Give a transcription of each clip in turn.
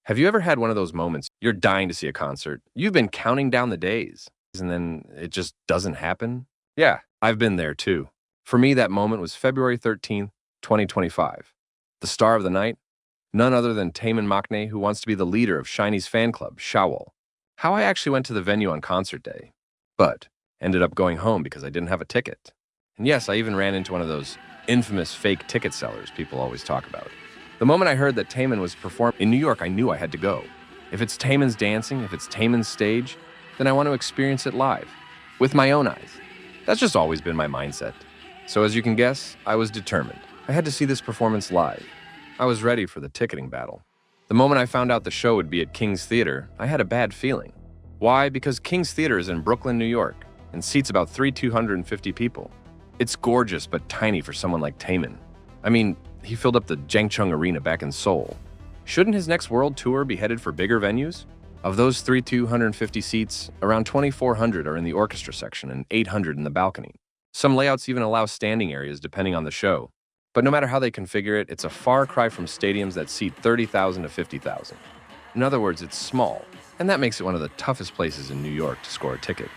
Have you ever had one of those moments you're dying to see a concert? You've been counting down the days, and then it just doesn't happen? Yeah, I've been there too. For me, that moment was February 13th, 2025. The star of the night? None other than Taemin Maknae, who wants to be the leader of Shiny's fan club, Shawol. How I actually went to the venue on concert day, but ended up going home because I didn't have a ticket. And yes, I even ran into one of those infamous fake ticket sellers people always talk about. The moment I heard that Taemin was performing in New York, I knew I had to go. If it's Taemin's dancing, if it's Taemin's stage, then I want to experience it live, with my own eyes. That's just always been my mindset. So as you can guess, I was determined. I had to see this performance live. I was ready for the ticketing battle. The moment I found out the show would be at King's Theater, I had a bad feeling. Why? Because King's Theater is in Brooklyn, New York, and seats about 250 people. It's gorgeous, but tiny for someone like Taemin. I mean, he filled up the Jangchung Arena back in Seoul. Shouldn't his next world tour be headed for bigger venues? Of those 250 seats, around 2,400 are in the orchestra section and 800 in the balcony. Some layouts even allow standing areas depending on the show. But no matter how they configure it, it's a far cry from stadiums that seat 30,000 to 50,000. In other words, it's small, and that makes it one of the toughest places in New York to score a ticket,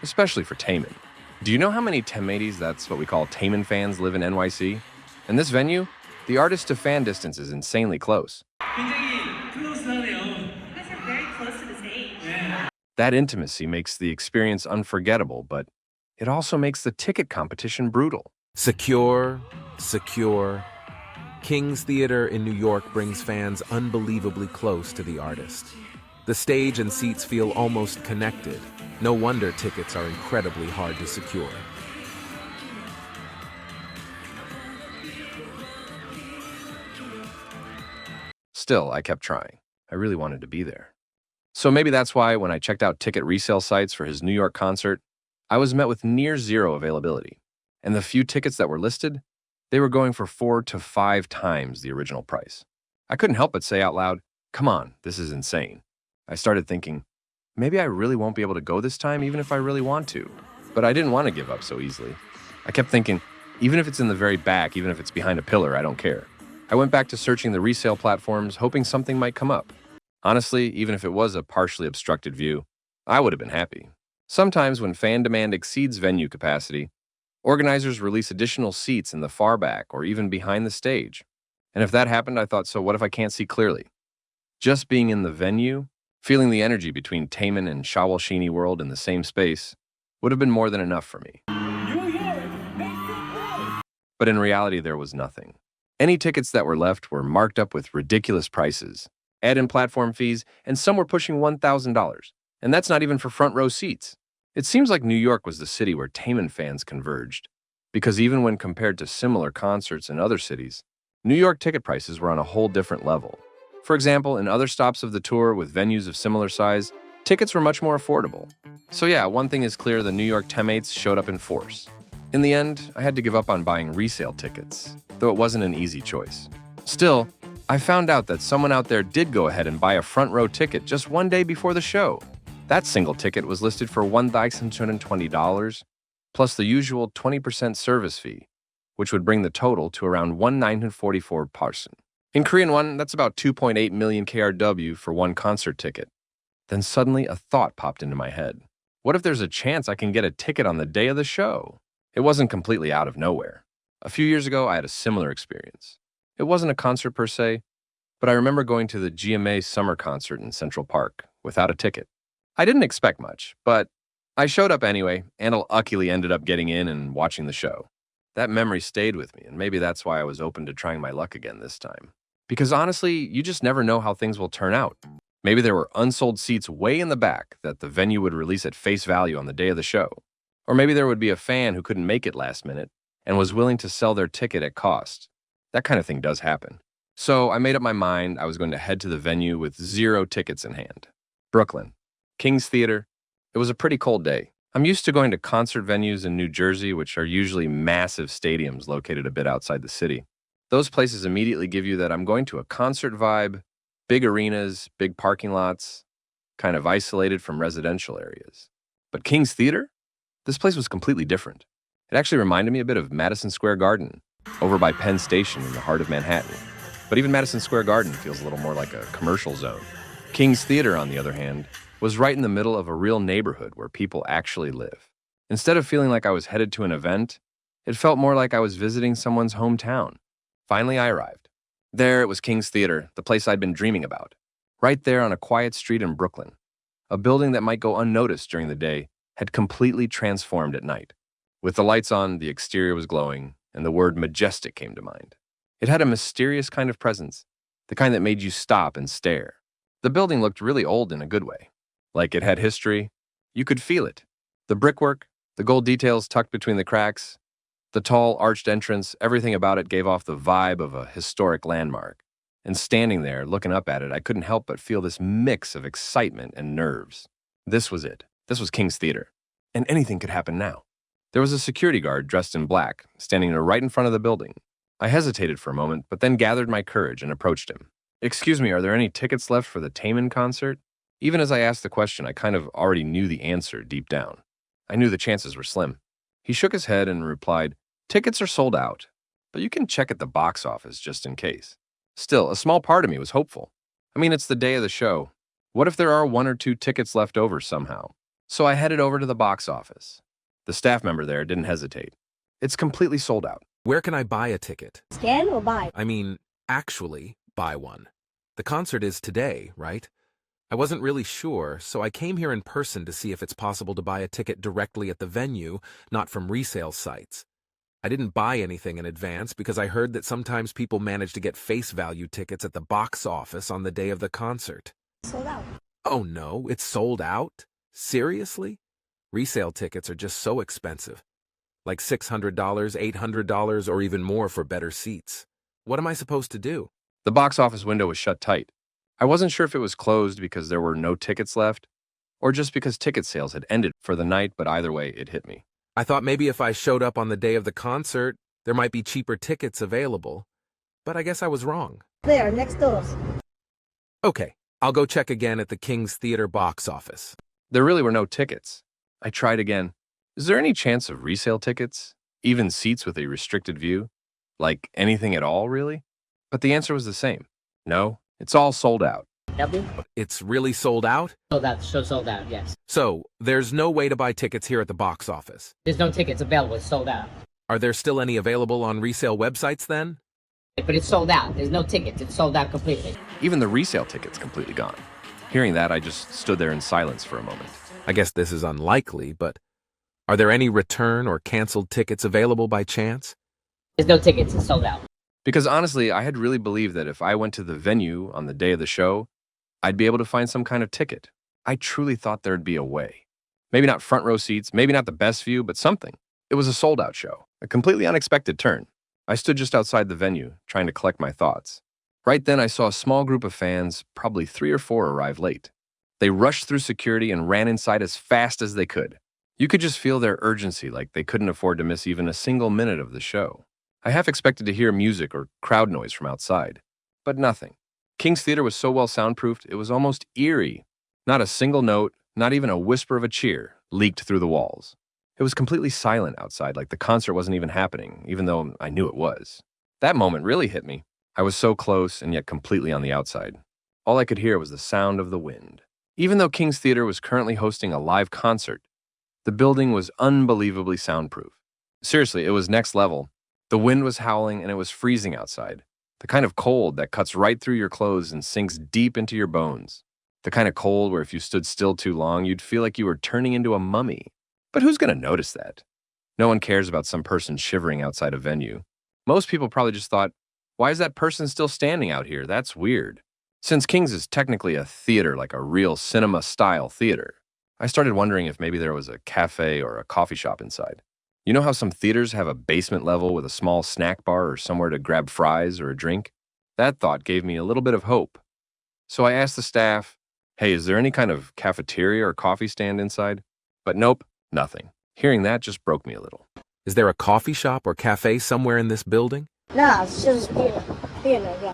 especially for Taemin. Do you know how many Taemadies, that's what we call Taemin fans, live in NYC? In this venue, the artist-to-fan distance is insanely close. That intimacy makes the experience unforgettable, but it also makes the ticket competition brutal. Secure. King's Theater in New York brings fans unbelievably close to the artist. The stage and seats feel almost connected. No wonder tickets are incredibly hard to secure. Still, I kept trying. I really wanted to be there. So maybe that's why when I checked out ticket resale sites for his New York concert, I was met with near zero availability. And the few tickets that were listed, they were going for 4 to 5 times the original price. I couldn't help but say out loud, "Come on, this is insane." I started thinking, maybe I really won't be able to go this time even if I really want to. But I didn't want to give up so easily. I kept thinking, even if it's in the very back, even if it's behind a pillar, I don't care. I went back to searching the resale platforms, hoping something might come up. Honestly, even if it was a partially obstructed view, I would have been happy. Sometimes when fan demand exceeds venue capacity, organizers release additional seats in the far back or even behind the stage. And if that happened, I thought, so what if I can't see clearly? Just being in the venue, feeling the energy between Taemin and Shawol Shini World in the same space, would have been more than enough for me. But in reality, there was nothing. Any tickets that were left were marked up with ridiculous prices, add-in platform fees, and some were pushing $1,000. And that's not even for front row seats. It seems like New York was the city where Taemin fans converged, because even when compared to similar concerts in other cities, New York ticket prices were on a whole different level. For example, in other stops of the tour with venues of similar size, tickets were much more affordable. So yeah, one thing is clear, the New York Taemates showed up in force. In the end, I had to give up on buying resale tickets, though it wasn't an easy choice. Still, I found out that someone out there did go ahead and buy a front row ticket just one day before the show. That single ticket was listed for $1,220, plus the usual 20% service fee, which would bring the total to around 1,944 person. In Korean won, that's about 2.8 million KRW for one concert ticket. Then suddenly a thought popped into my head. What if there's a chance I can get a ticket on the day of the show? It wasn't completely out of nowhere. A few years ago, I had a similar experience. It wasn't a concert per se, but I remember going to the GMA summer concert in Central Park without a ticket. I didn't expect much, but I showed up anyway, and luckily ended up getting in and watching the show. That memory stayed with me, and maybe that's why I was open to trying my luck again this time. Because honestly, you just never know how things will turn out. Maybe there were unsold seats way in the back that the venue would release at face value on the day of the show. Or maybe there would be a fan who couldn't make it last minute and was willing to sell their ticket at cost. That kind of thing does happen. So I made up my mind I was going to head to the venue with 0 tickets in hand. Brooklyn. King's Theater. It was a pretty cold day. I'm used to going to concert venues in New Jersey, which are usually massive stadiums located a bit outside the city. Those places immediately give you that I'm going to a concert vibe, big arenas, big parking lots, kind of isolated from residential areas. But King's Theater? This place was completely different. It actually reminded me a bit of Madison Square Garden, over by Penn Station in the heart of Manhattan. But even Madison Square Garden feels a little more like a commercial zone. King's Theater, on the other hand, was right in the middle of a real neighborhood where people actually live. Instead of feeling like I was headed to an event, it felt more like I was visiting someone's hometown. Finally, I arrived. There it was, King's Theater, the place I'd been dreaming about. Right there on a quiet street in Brooklyn. A building that might go unnoticed during the day had completely transformed at night. With the lights on, the exterior was glowing, and the word majestic came to mind. It had a mysterious kind of presence, the kind that made you stop and stare. The building looked really old in a good way. Like it had history. You could feel it. The brickwork, the gold details tucked between the cracks, the tall, arched entrance, everything about it gave off the vibe of a historic landmark. And standing there, looking up at it, I couldn't help but feel this mix of excitement and nerves. This was it. This was King's Theater. And anything could happen now. There was a security guard dressed in black, standing right in front of the building. I hesitated for a moment, but then gathered my courage and approached him. "Excuse me, are there any tickets left for the Taemin concert?" Even as I asked the question, I kind of already knew the answer deep down. I knew the chances were slim. He shook his head and replied, "Tickets are sold out, but you can check at the box office just in case." Still, a small part of me was hopeful. I mean, it's the day of the show. What if there are 1 or 2 tickets left over somehow? So I headed over to the box office. The staff member there didn't hesitate. "It's completely sold out." Where can I buy a ticket? Scan or buy? I mean, actually, buy one. The concert is today, right? I wasn't really sure, so I came here in person to see if it's possible to buy a ticket directly at the venue, not from resale sites. I didn't buy anything in advance because I heard that sometimes people manage to get face value tickets at the box office on the day of the concert. Sold out. Oh no, it's sold out? Seriously? Resale tickets are just so expensive. Like $600, $800, or even more for better seats. What am I supposed to do? The box office window was shut tight. I wasn't sure if it was closed because there were no tickets left, or just because ticket sales had ended for the night, but either way, it hit me. I thought maybe if I showed up on the day of the concert, there might be cheaper tickets available. But I guess I was wrong. There, next door. Okay, I'll go check again at the King's Theater box office. There really were no tickets. I tried again. "Is there any chance of resale tickets? Even seats with a restricted view? Like anything at all, really?" But the answer was the same. No, it's all sold out. W? It's really sold out? Sold out, yes. So, there's no way to buy tickets here at the box office. There's no tickets available, it's sold out. Are there still any available on resale websites then? But it's sold out, there's no tickets, it's sold out completely. Even the resale tickets completely gone. Hearing that, I just stood there in silence for a moment. I guess this is unlikely, but are there any return or canceled tickets available by chance? There's no tickets, it's sold out. Because honestly, I had really believed that if I went to the venue on the day of the show, I'd be able to find some kind of ticket. I truly thought there'd be a way. Maybe not front row seats, maybe not the best view, but something. It was a sold-out show, a completely unexpected turn. I stood just outside the venue, trying to collect my thoughts. Right then, I saw a small group of fans, probably 3 or 4, arrive late. They rushed through security and ran inside as fast as they could. You could just feel their urgency, like they couldn't afford to miss even a single minute of the show. I half expected to hear music or crowd noise from outside, but nothing. King's Theater was so well soundproofed, it was almost eerie. Not a single note, not even a whisper of a cheer, leaked through the walls. It was completely silent outside, like the concert wasn't even happening, even though I knew it was. That moment really hit me. I was so close and yet completely on the outside. All I could hear was the sound of the wind. Even though King's Theater was currently hosting a live concert, the building was unbelievably soundproof. Seriously, it was next level. The wind was howling and it was freezing outside. The kind of cold that cuts right through your clothes and sinks deep into your bones. The kind of cold where if you stood still too long, you'd feel like you were turning into a mummy. But who's going to notice that? No one cares about some person shivering outside a venue. Most people probably just thought, "Why is that person still standing out here? That's weird." Since King's is technically a theater, like a real cinema-style theater, I started wondering if maybe there was a cafe or a coffee shop inside. You know how some theaters have a basement level with a small snack bar or somewhere to grab fries or a drink? That thought gave me a little bit of hope. So I asked the staff, "Hey, is there any kind of cafeteria or coffee stand inside?" But nope, nothing. Hearing that just broke me a little. Is there a coffee shop or cafe somewhere in this building? No, it's just theater. Theater, yeah.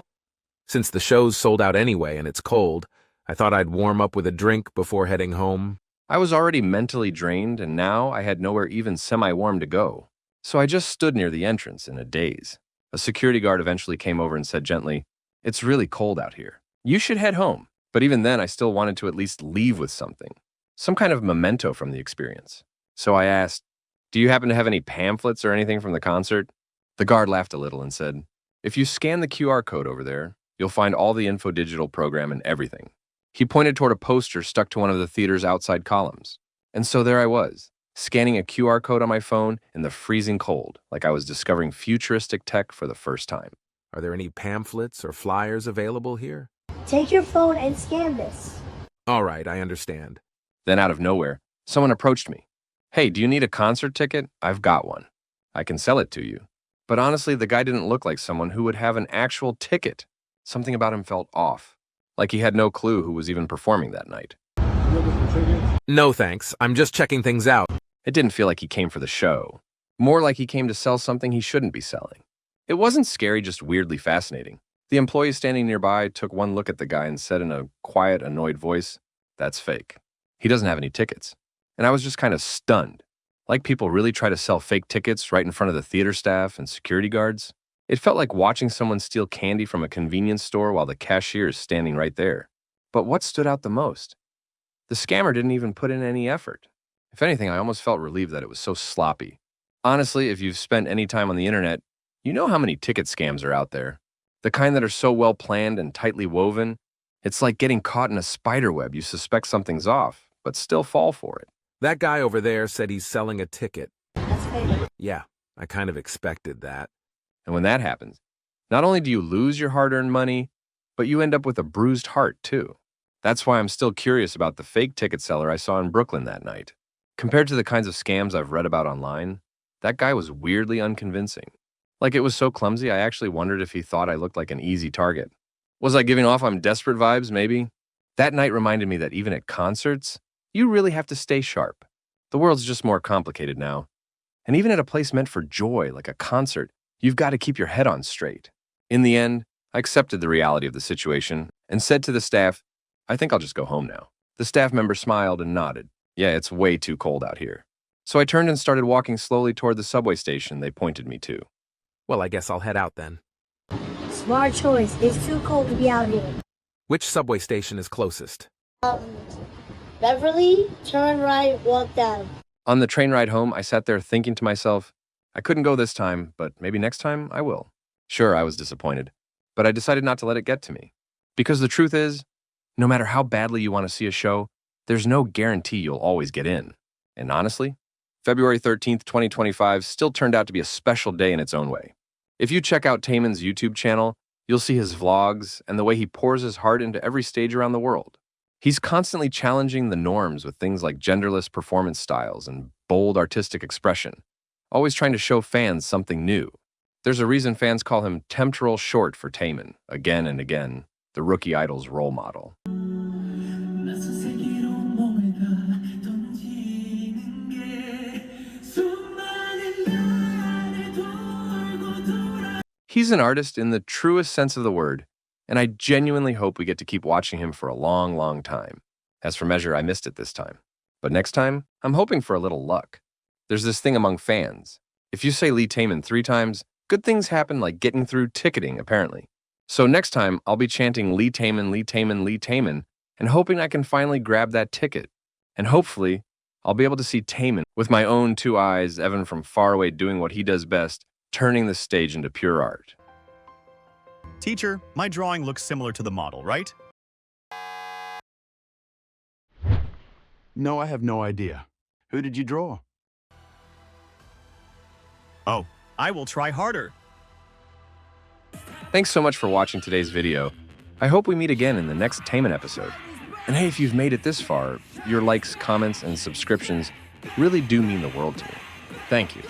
Since the show's sold out anyway and it's cold, I thought I'd warm up with a drink before heading home. I was already mentally drained, and now I had nowhere even semi-warm to go. So I just stood near the entrance in a daze. A security guard eventually came over and said gently, It's really cold out here. You should head home. But even then, I still wanted to at least leave with something, some kind of memento from the experience. So I asked, do you happen to have any pamphlets or anything from the concert? The guard laughed a little and said, if you scan the QR code over there, you'll find all the info digital program and everything. He pointed toward a poster stuck to one of the theater's outside columns. And so there I was, scanning a QR code on my phone in the freezing cold, like I was discovering futuristic tech for the first time. Are there any pamphlets or flyers available here? Take your phone and scan this. All right, I understand. Then out of nowhere, someone approached me. Hey, do you need a concert ticket? I've got one. I can sell it to you. But honestly, the guy didn't look like someone who would have an actual ticket. Something about him felt off, like he had no clue who was even performing that night. No thanks, I'm just checking things out. It didn't feel like he came for the show. More like he came to sell something he shouldn't be selling. It wasn't scary, just weirdly fascinating. The employee standing nearby took one look at the guy and said in a quiet, annoyed voice, "That's fake. He doesn't have any tickets." And I was just kind of stunned. Like people really try to sell fake tickets right in front of the theater staff and security guards. It felt like watching someone steal candy from a convenience store while the cashier is standing right there. But what stood out the most? The scammer didn't even put in any effort. If anything, I almost felt relieved that it was so sloppy. Honestly, if you've spent any time on the internet, you know how many ticket scams are out there. The kind that are so well planned and tightly woven, it's like getting caught in a spider web. You suspect something's off, but still fall for it. That guy over there said he's selling a ticket. That's fake. Yeah, I kind of expected that. And when that happens, not only do you lose your hard-earned money, but you end up with a bruised heart, too. That's why I'm still curious about the fake ticket seller I saw in Brooklyn that night. Compared to the kinds of scams I've read about online, that guy was weirdly unconvincing. Like it was so clumsy, I actually wondered if he thought I looked like an easy target. Was I giving off on desperate vibes, maybe? That night reminded me that even at concerts, you really have to stay sharp. The world's just more complicated now. And even at a place meant for joy, like a concert, you've got to keep your head on straight. In the end, I accepted the reality of the situation and said to the staff, I think I'll just go home now. The staff member smiled and nodded. Yeah, it's way too cold out here. So I turned and started walking slowly toward the subway station they pointed me to. Well, I guess I'll head out then. Smart choice. It's too cold to be out here. Which subway station is closest? Beverly, turn right, walk down. On the train ride home, I sat there thinking to myself, I couldn't go this time, but maybe next time I will. Sure, I was disappointed, but I decided not to let it get to me. Because the truth is, no matter how badly you want to see a show, there's no guarantee you'll always get in. And honestly, February 13th, 2025 still turned out to be a special day in its own way. If you check out Taemin's YouTube channel, you'll see his vlogs and the way he pours his heart into every stage around the world. He's constantly challenging the norms with things like genderless performance styles and bold artistic expression, always trying to show fans something new. There's a reason fans call him temporal short for Taemin, again and again, the rookie idol's role model. He's an artist in the truest sense of the word, and I genuinely hope we get to keep watching him for a long, long time. As for Measure, I missed it this time. But next time, I'm hoping for a little luck. There's this thing among fans. If you say Lee Taemin 3 times, good things happen like getting through ticketing, apparently. So next time, I'll be chanting Lee Taemin, Lee Taemin, Lee Taemin, and hoping I can finally grab that ticket. And hopefully, I'll be able to see Taemin with my own 2 eyes, Evan from far away doing what he does best, turning the stage into pure art. Teacher, my drawing looks similar to the model, right? No, I have no idea. Who did you draw? Oh, I will try harder. Thanks so much for watching today's video. I hope we meet again in the next Taemin episode. And hey, if you've made it this far, your likes, comments, and subscriptions really do mean the world to me. Thank you.